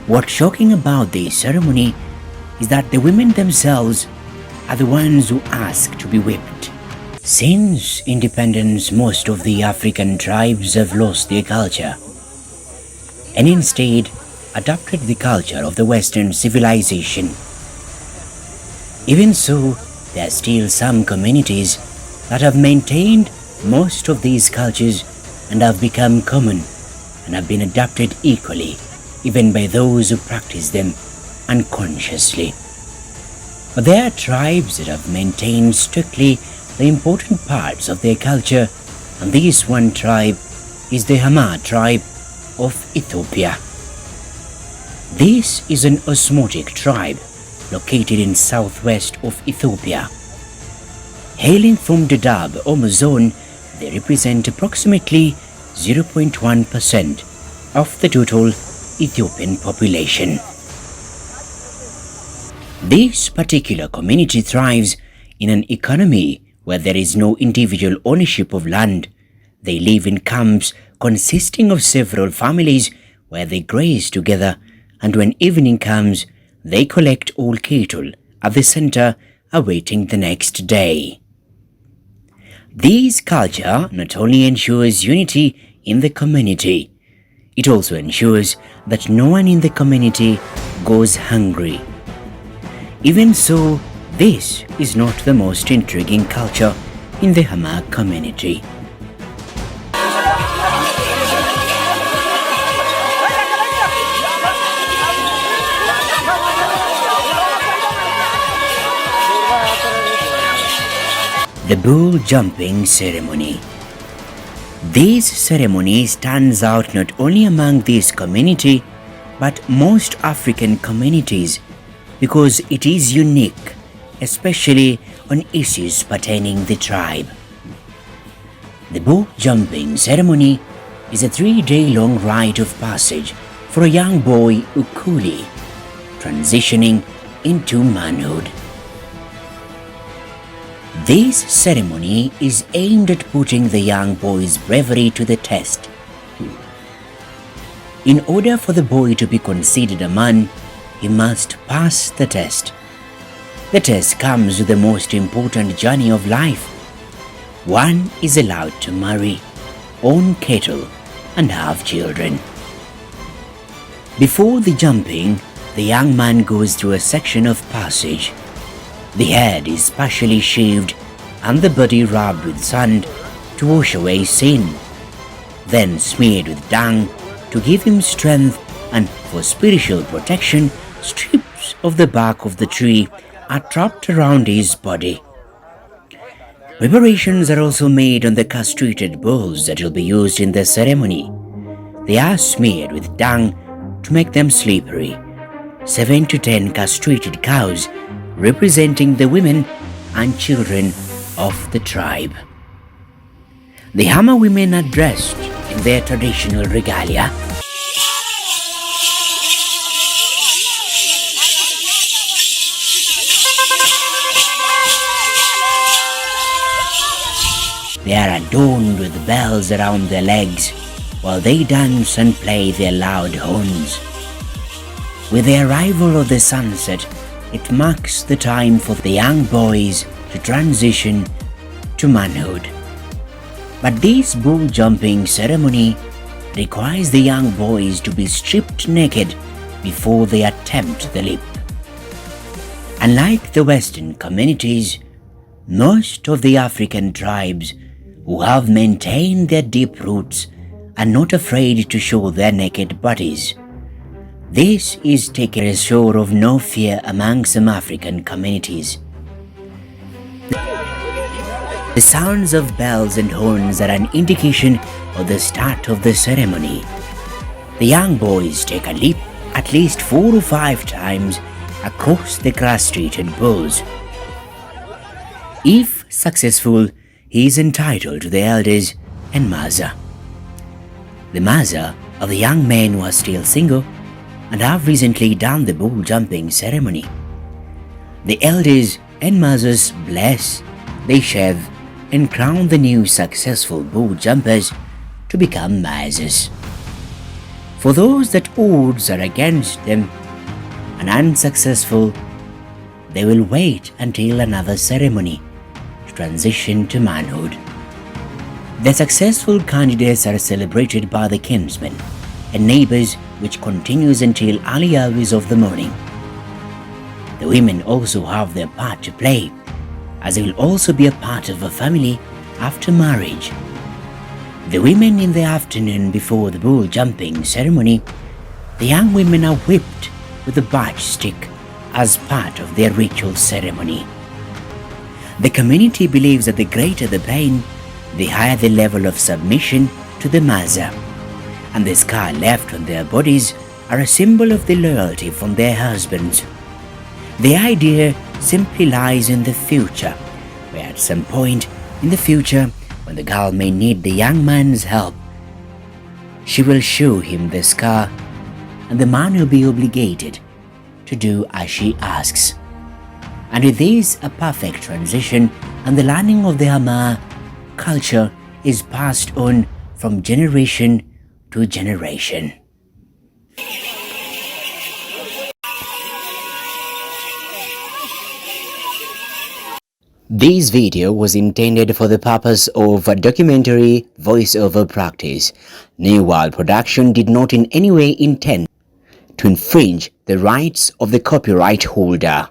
What's shocking about this ceremony is that the women themselves are the ones who ask to be whipped. Since independence, most of the African tribes have lost their culture and instead adopted the culture of the Western civilization. Even so, there are still some communities that have maintained most of these cultures and have become common and have been adopted equally, even by those who practice them unconsciously. But there are tribes that have maintained strictly the important parts of their culture, and this one tribe is the Hamar tribe of Ethiopia. This is an osmotic tribe located in southwest of Ethiopia. Hailing from the Dab or Amazon, they represent approximately 0.1% of the total Ethiopian population. This particular community thrives in an economy where there is no individual ownership of land. They live in camps consisting of several families where they graze together, and when evening comes, they collect all cattle at the center awaiting the next day. This culture not only ensures unity in the community, it also ensures that no one in the community goes hungry. Even so, this is not the most intriguing culture in the Hamar community. The bull jumping ceremony. This ceremony stands out not only among this community but most African communities because it is unique, especially on issues pertaining the tribe. The bull jumping ceremony is a 3-day-long rite of passage for a young boy Ukuli, transitioning into manhood. This ceremony is aimed at putting the young boy's bravery to the test. In order for the boy to be considered a man, he must pass the test. The test comes with the most important journey of life. One is allowed to marry, own cattle, and have children. Before the jumping, the young man goes through a section of passage. The head is partially shaved and the body rubbed with sand to wash away sin, then smeared with dung to give him strength, and for spiritual protection, strips of the bark of the tree are wrapped around his body. Preparations are also made on the castrated bulls that will be used in the ceremony. They are smeared with dung to make them slippery. 7 to 10 castrated cows representing the women and children of the tribe. The Hamar women are dressed in their traditional regalia. They are adorned with bells around their legs while they dance and play their loud horns. With the arrival of the sunset, it marks the time for the young boys to transition to manhood. But this bull jumping ceremony requires the young boys to be stripped naked before they attempt the leap. Unlike the Western communities, most of the African tribes who have maintained their deep roots are not afraid to show their naked bodies. This is taken as a show of no fear among some African communities. The sounds of bells and horns are an indication of the start of the ceremony. The young boys take a leap at least 4 or 5 times across the castrated bulls. If successful, he is entitled to the elders and maza. The maza of the young men who are still single and have recently done the bull jumping ceremony. The elders and mazas bless, they shave and crown the new successful bull jumpers to become mazas. For those that odds are against them and unsuccessful, they will wait until another ceremony to transition to manhood. The successful candidates are celebrated by the kinsmen and neighbors, which continues until early hours of the morning. The women also have their part to play, as they will also be a part of a family after marriage. The women in the afternoon before the bull jumping ceremony, the young women are whipped with a birch stick as part of their ritual ceremony. The community believes that the greater the pain, the higher the level of submission to the mother, and the scar left on their bodies are a symbol of the loyalty from their husbands. The idea simply lies in the future, where at some point in the future, when the girl may need the young man's help, she will show him the scar, and the man will be obligated to do as she asks. And with this, a perfect transition and the learning of the Hamar culture is passed on from generation to generation. This video was intended for the purpose of a documentary voiceover practice. New World Production did not in any way intend to infringe the rights of the copyright holder.